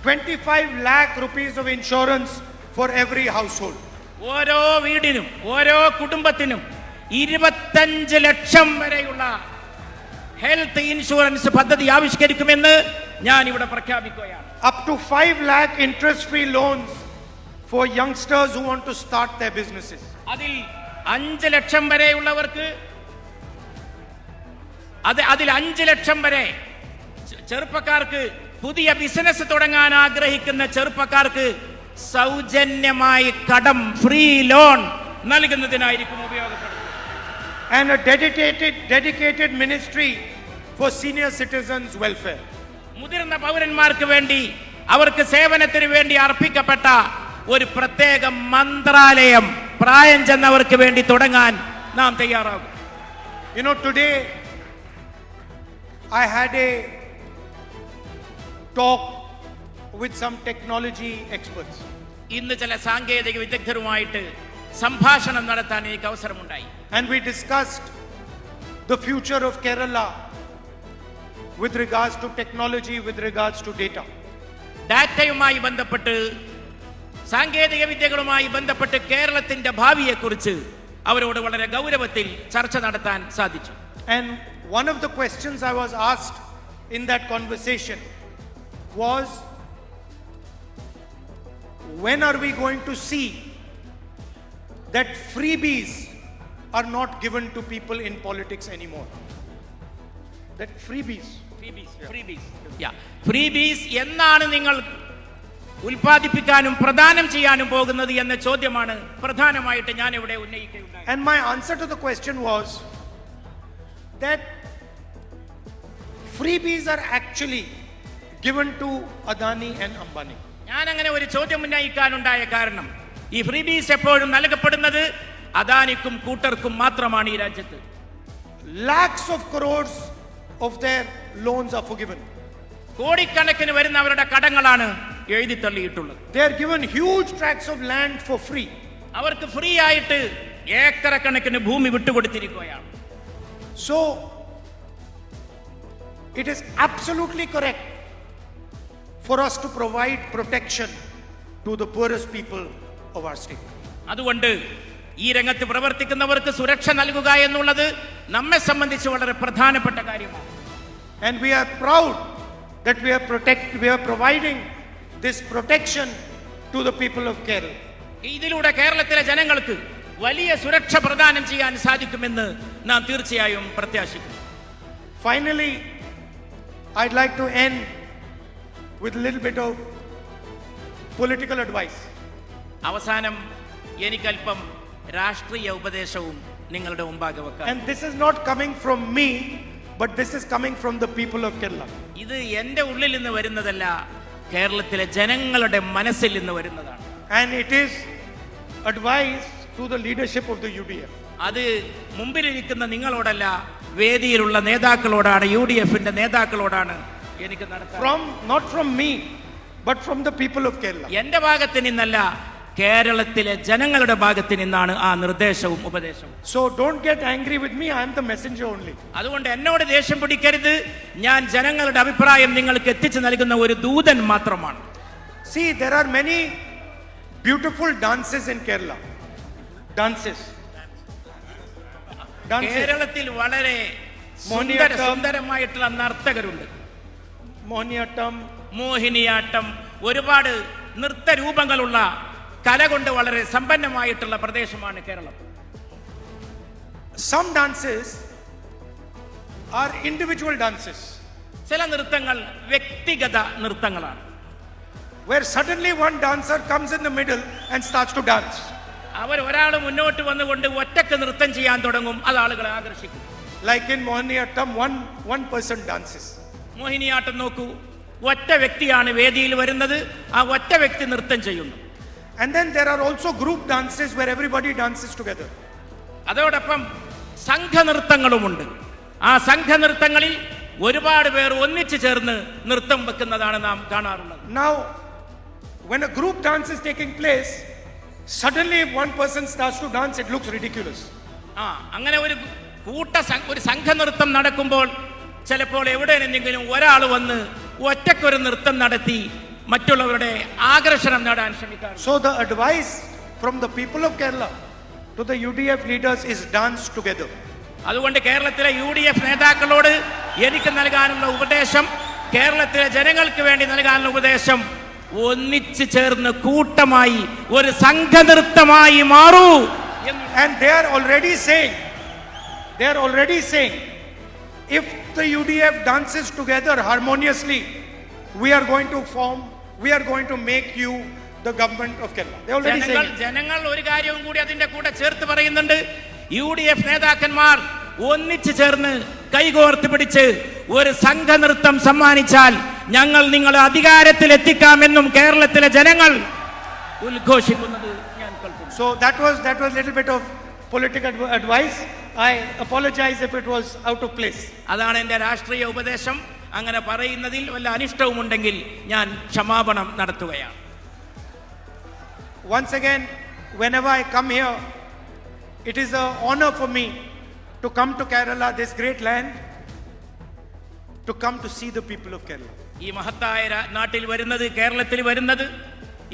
25 lakh rupees of insurance for every household. ഓരോ വീടിനും ഓരോ കുടുംബത്തിനും 25 ലക്ഷം വരെയുള്ള ഹെൽത്ത് ഇൻഷുറൻസ് പദ്ധതി ആവിഷ്കരിക്കുമെന്ന് ഞാൻ ഇവിടെ പ്രഖ്യാപിക്കുകയാണ്. Up to 5 lakh interest-free loans for youngsters who want to start their businesses. അതിൽ 5 ലക്ഷം വരെയുള്ളവർക്ക് അതിൽ 5 ലക്ഷം വരെ ചെറുപ്പക്കാർക്ക് പുതിയ ബിസിനസ് തുടങ്ങാൻ ആഗ്രഹിക്കുന്ന ചെറുപ്പക്കാർക്ക് സൗജന്യമായി കടം ഫ്രീ ലോൺ നൽകുന്നതിനായിരിക്കും ഉപയോഗപ്പെടുന്നത്. And a dedicated ministry for senior citizens welfare. മുതിർന്ന പൗരന്മാർക്ക് വേണ്ടി അവർക്ക് സേവനത്തിന് വേണ്ടി അർപ്പിക്കപ്പെട്ട ഒരു പ്രത്യേക മന്ത്രാലയം പ്രായം ചെന്നവർക്ക് വേണ്ടി തുടങ്ങാൻ നാം തയ്യാറാകും. You know, today I had a talk with some technology experts. ഇന്ന് ചില സാങ്കേതിക വിദഗ്ധരുമായിട്ട് സംഭാഷണം നടത്താൻ എനിക്ക് അവസരമുണ്ടായി. And we discussed the future of Kerala with regards to technology, with regards to data. ഡാറ്റയുമായി ബന്ധപ്പെട്ട് സാങ്കേതിക വിദ്യകളുമായി ബന്ധപ്പെട്ട് കേരളത്തിന്റെ ഭാവിയെക്കുറിച്ച് അവരോട് വളരെ ഗൗരവത്തിൽ ചർച്ച നടത്താൻ സാധിച്ചു. And one of the questions I was asked in that conversation was, when are we going to see that freebies are not given to people in politics anymore? That freebies എന്നാണ് നിങ്ങൾ ഉൽപ്പാദിപ്പിക്കാനും പ്രദാനം ചെയ്യാനും പോകുന്നത് എന്ന ചോദ്യമാണ് പ്രധാനമായിട്ട് ഞാൻ ഇവിടെ ഉന്നയിക്കുകയുണ്ടായി. And my answer to the question was that freebies are actually given to Adani and Ambani. ഞാൻ അങ്ങനെ ഒരു ചോദ്യം ഉന്നയിക്കാനുണ്ടായ കാരണം ഈ ഫ്രീബീസ് എപ്പോഴും നൽകപ്പെടുന്നത് അദാനിക്കും കൂട്ടർക്കും മാത്രമാണ് ഈ രാജ്യത്ത്. Lakhs of crores of their loans are forgiven. കോടിക്കണക്കിന് വരുന്ന അവരുടെ കടങ്ങളാണ് എഴുതി തള്ളിയിട്ടുള്ളത്. They are given huge tracts of land for free. അവർക്ക് ഫ്രീ ആയിട്ട് ഏക്കറക്കണക്കിന് ഭൂമി വിട്ടുകൊടുത്തിരിക്കുകയാണ്. So it is absolutely correct for us to provide protection to the poorest people of our state. അതുകൊണ്ട് ഈ രംഗത്ത് പ്രവർത്തിക്കുന്നവർക്ക് സുരക്ഷ നൽകുക എന്നുള്ളത് നമ്മെ സംബന്ധിച്ച് വളരെ പ്രധാനപ്പെട്ട കാര്യമാണ്. And we are proud that we are providing this protection to the people of Kerala. ഇതിലൂടെ കേരളത്തിലെ ജനങ്ങൾക്ക് വലിയ സുരക്ഷ പ്രദാനം ചെയ്യാൻ സാധിക്കുമെന്ന് നാം തീർച്ചയായും പ്രത്യാശിക്കുന്നു. Finally, I'd like to end with a little bit of political advice. അവസാനം എനിക്കല്പം രാഷ്ട്രീയ ഉപദേശവും നിങ്ങളുടെ മുമ്പാകെ വെക്കാം. And this is not coming from me, but this is coming from the people of Kerala. ഇത് എൻ്റെ ഉള്ളിൽ നിന്ന് വരുന്നതല്ല, കേരളത്തിലെ ജനങ്ങളുടെ മനസ്സിൽ നിന്ന് വരുന്നതാണ്. And it is advice to the leadership of the UDF. അത് മുമ്പിലിരിക്കുന്ന നിങ്ങളോടല്ല, വേദിയിലുള്ള നേതാക്കളോടാണ്, UDFന്റെ നേതാക്കളോടാണ് എനിക്ക് നടത്താൻ. Not from me, but from the people of Kerala. എൻ്റെ ഭാഗത്ത് നിന്നല്ല, കേരളത്തിലെ ജനങ്ങളുടെ ഭാഗത്ത് നിന്നാണ് ആ നിർദ്ദേശവും ഉപദേശവും. So don't get angry with me, I am the messenger only. അതുകൊണ്ട് എന്നോട് ദേഷ്യം പിടിക്കരുത്, ഞാൻ ജനങ്ങളുടെ അഭിപ്രായം നിങ്ങൾക്ക് എത്തിച്ചു നൽകുന്ന ഒരു ദൂതൻ മാത്രമാണ്. See, there are many beautiful dances in Kerala. Dances. കേരളത്തിൽ വളരെ സുന്ദരമായിട്ടുള്ള നർത്തകരുണ്ട്. മോഹിനിയാട്ടം, ഒരുപാട് നൃത്തരൂപങ്ങളുള്ള, കല കൊണ്ട് വളരെ സമ്പന്നമായിട്ടുള്ള പ്രദേശമാണ് Keralam. Some dances are individual dances. ചില നൃത്തങ്ങൾ വ്യക്തിഗത നൃത്തങ്ങളാണ്. Where suddenly one dancer comes in the middle and starts to dance. ഒരാൾ മുന്നോട്ട് വന്നുകൊണ്ട് ഒറ്റക്ക് നൃത്തം ചെയ്യാൻ തുടങ്ങും, അത് ആളുകളെ ആകർഷിക്കും. Like in Mohiniyattam, one person dances. Mohiniyattam നോക്കൂ, ഒറ്റ വ്യക്തിയാണ് വേദിയിൽ വരുന്നത്, ആ ഒറ്റ വ്യക്തി നൃത്തം ചെയ്യുന്നു. And then there are also group dances where everybody dances together. അതോടൊപ്പം സംഘനൃത്തങ്ങളുമുണ്ട്. ആ സംഘനൃത്തങ്ങളിൽ ഒരുപാട് പേർ ഒന്നിച്ചു ചേർന്ന് നൃത്തം വെക്കുന്നതാണ് നാം കാണാറുള്ളത്. Now, when a group dance is taking place, suddenly if one person starts to dance, it looks ridiculous. അങ്ങനെ ഒരു സംഘനൃത്തം നടക്കുമ്പോൾ ചിലപ്പോൾ എവിടെയെങ്കിലും ഒരാൾ വന്ന് ഒറ്റക്കൊരു നൃത്തം നടത്തി മറ്റുള്ളവരുടെ ആകർഷണം നേടാൻ ശ്രമിക്കാറുണ്ട്. So the advice from the people of Kerala to the UDF leaders is dance together. അതുകൊണ്ട് കേരളത്തിലെ UDF നേതാക്കളോട് എനിക്ക് നൽകാനുള്ള ഉപദേശം, കേരളത്തിലെ ജനങ്ങൾക്ക് വേണ്ടി നൽകാനുള്ള ഉപദേശം, ഒന്നിച്ചു ചേർന്ന് കൂട്ടമായി ഒരു സംഘനൃത്തമായി മാറൂ. And they are already saying if the UDF dances together harmoniously, we are going to make you the government of Kerala. They already saying. ജനങ്ങൾ ഒരു കാര്യവും കൂടി അതിന്റെ കൂടെ ചേർത്ത് പറയുന്നുണ്ട്. UDF നേതാക്കന്മാർ ഒന്നിച്ചു ചേർന്ന് കൈകോർത്ത് പിടിച്ച് ഒരു സംഘനൃത്തം സമ്മാനിച്ചാൽ ഞങ്ങൾ നിങ്ങളെ അധികാരത്തിൽ എത്തിക്കാമെന്നും കേരളത്തിലെ ജനങ്ങൾ ഉദ്ഘോഷിക്കുന്നത് ഞാൻ കേൾക്കുന്നു. So that was little bit of political advice. I apologize if it was out of place. അതാണ് എൻ്റെ രാഷ്ട്രീയ ഉപദേശം. അങ്ങനെ പറയുന്നതിൽ വല്ല അനിഷ്ടവും ഉണ്ടെങ്കിൽ ഞാൻ ക്ഷമാപണം നടത്തുകയാണ്. Once again, whenever I come here, it is an honor for me to come to Kerala, this great land, to come to see the people of Kerala. ഈ മഹത്തായ നാട്ടിൽ വരുന്നത്, കേരളത്തിൽ വരുന്നത്,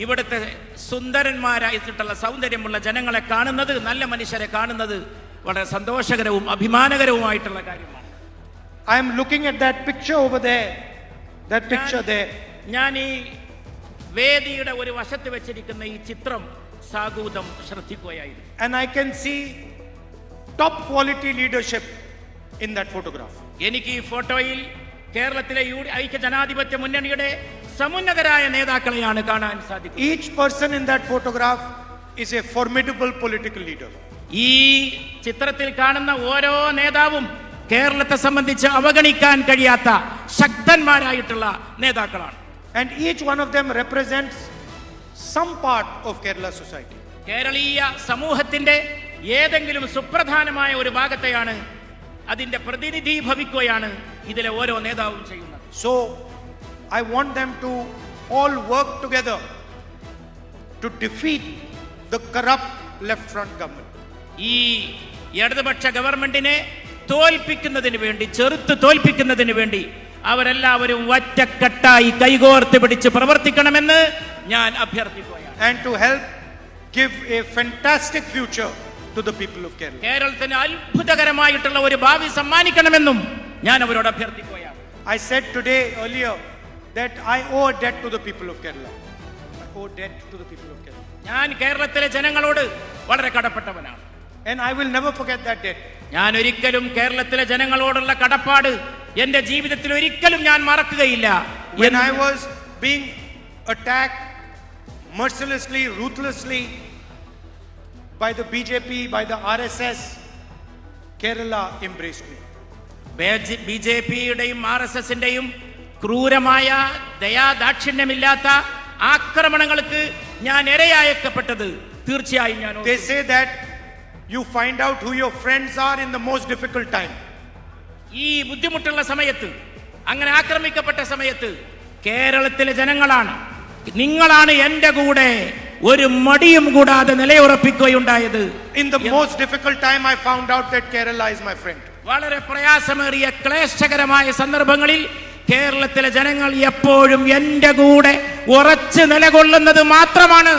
ഇവിടുത്തെ സുന്ദരന്മാരായിട്ടുള്ള സൗന്ദര്യമുള്ള ജനങ്ങളെ കാണുന്നത്, നല്ല മനുഷ്യരെ കാണുന്നത് വളരെ സന്തോഷകരവും അഭിമാനകരവുമായിട്ടുള്ള കാര്യമാണ്. I am looking at that picture over there. That picture there. ഞാൻ ഈ വേദിയുടെ ഒരു വശത്ത് വെച്ചിരിക്കുന്ന ഈ ചിത്രം സാഗൂതം ശ്രദ്ധിക്കുകയായിരുന്നു. And I can see top quality leadership in that photograph. എനിക്ക് ഈ ഫോട്ടോയിൽ കേരളത്തിലെ ഐക്യ ജനാധിപത്യ മുന്നണിയുടെ സമുന്നതരായ നേതാക്കളെയാണ് കാണാൻ സാധിക്കുന്നത്. Each person in that photograph is a formidable political leader. ഈ ചിത്രത്തിൽ കാണുന്ന ഓരോ നേതാവും കേരളത്തെ സംബന്ധിച്ച് അവഗണിക്കാൻ കഴിയാത്ത ശക്തന്മാരായിട്ടുള്ള നേതാക്കളാണ്. And each one of them represents some part of Kerala society. കേരളീയ സമൂഹത്തിന്റെ ഏതെങ്കിലും സുപ്രധാനമായ ഒരു ഭാഗത്തെയാണ്, അതിന്റെ പ്രതിനിധി ഭവിക്കുകയാണ് ഇതിലെ ഓരോ നേതാവും ചെയ്യുന്നത്. So I want them to all work together to defeat the corrupt left front government. ഈ ഇടതുപക്ഷ ഗവൺമെന്റിനെ തോൽപ്പിക്കുന്നതിന് വേണ്ടി, ചെറുത്ത് തോൽപ്പിക്കുന്നതിന് വേണ്ടി അവരെല്ലാവരും ഒറ്റക്കെട്ടായി കൈകോർത്ത് പിടിച്ച് പ്രവർത്തിക്കണമെന്ന് ഞാൻ അഭ്യർത്ഥിക്കുകയാണ്. And to help give a fantastic future to the people of Kerala. കേരളത്തിന് അത്ഭുതകരമായിട്ടുള്ള ഒരു ഭാവി സമ്മാനിക്കണമെന്നും ഞാൻ അവരോട് അഭ്യർത്ഥിക്കുകയാണ്. I said today earlier that I owe a debt to the people of Kerala. I owe debt to the people of Kerala. ഞാൻ കേരളത്തിലെ ജനങ്ങളോട് വളരെ കടപ്പെട്ടവനാണ്. And I will never forget that debt. ഞാൻ ഒരിക്കലും കേരളത്തിലെ ജനങ്ങളോടുള്ള കടപ്പാട് എന്റെ ജീവിതത്തിൽ ഒരിക്കലും ഞാൻ മറക്കുകയില്ല. When I was being attacked mercilessly, ruthlessly by the BJP, by the RSS, Kerala embraced me. ബിജെപിയുടെയും RSSന്റെയും ക്രൂരമായ ദയാദാക്ഷിണ്യമില്ലാത്ത ആക്രമണങ്ങൾക്ക് ഞാൻ ഇരയാക്കപ്പെട്ടത് തീർച്ചയായും ഞാൻ They say that you find out who your friends are in the most difficult time. ഈ ബുദ്ധിമുട്ടുള്ള സമയത്ത്, അങ്ങനെ ആക്രമിക്കപ്പെട്ട സമയത്ത് കേരളത്തിലെ ജനങ്ങളാണ്, നിങ്ങളാണ് എന്റെ കൂടെ ഒരു മടിയും കൂടാതെ നിലയുറപ്പിക്കുകയുണ്ടായത്. In the most difficult time I found out that Kerala is my friend. വളരെ പ്രയാസമേറിയ ക്ലേശകരമായ സന്ദർഭങ്ങളിൽ കേരളത്തിലെ ജനങ്ങൾ എപ്പോഴും എന്റെ കൂടെ ഉറച്ചു നിലകൊള്ളുന്നത് മാത്രമാണ്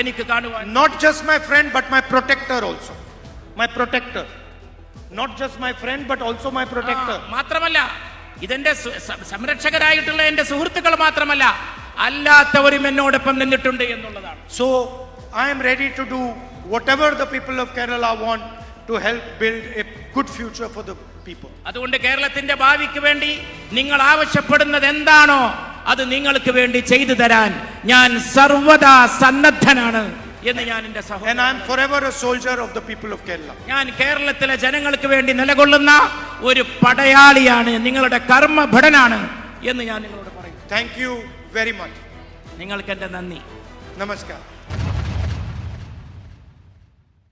എനിക്ക് കാണുവാൻ. Not just my friend but my protector also. My protector. Not just my friend but also my protector. മാത്രമല്ല ഇതെന്റെ സംരക്ഷകരായിട്ടുള്ള എന്റെ സുഹൃത്തുക്കൾ മാത്രമല്ല, അല്ലാത്തവരും എന്നോടൊപ്പം നിന്നിട്ടുണ്ട് എന്നുള്ളതാണ്. So I am ready to do whatever the people of Kerala want to help build a good future for the people. അതുകൊണ്ട് കേരളത്തിന്റെ ഭാവിക്ക് വേണ്ടി നിങ്ങൾ ആവശ്യപ്പെടുന്നത് എന്താണോ അത് നിങ്ങൾക്ക് വേണ്ടി ചെയ്തു തരാൻ ഞാൻ സർവദാ സന്നദ്ധനാണ് എന്ന് ഞാൻ എന്റെ സഹോദരൻ. And I am forever a soldier of the people of Kerala. ഞാൻ കേരളത്തിലെ ജനങ്ങൾക്ക് വേണ്ടി നിലകൊള്ളുന്ന ഒരു പടയാളിയാണ്, നിങ്ങളുടെ കർമ്മഭടനാണ് എന്ന് ഞാൻ നിങ്ങളോട് പറയും. Thank you very much. നിങ്ങൾക്ക് എന്റെ നന്ദി. Namaskar.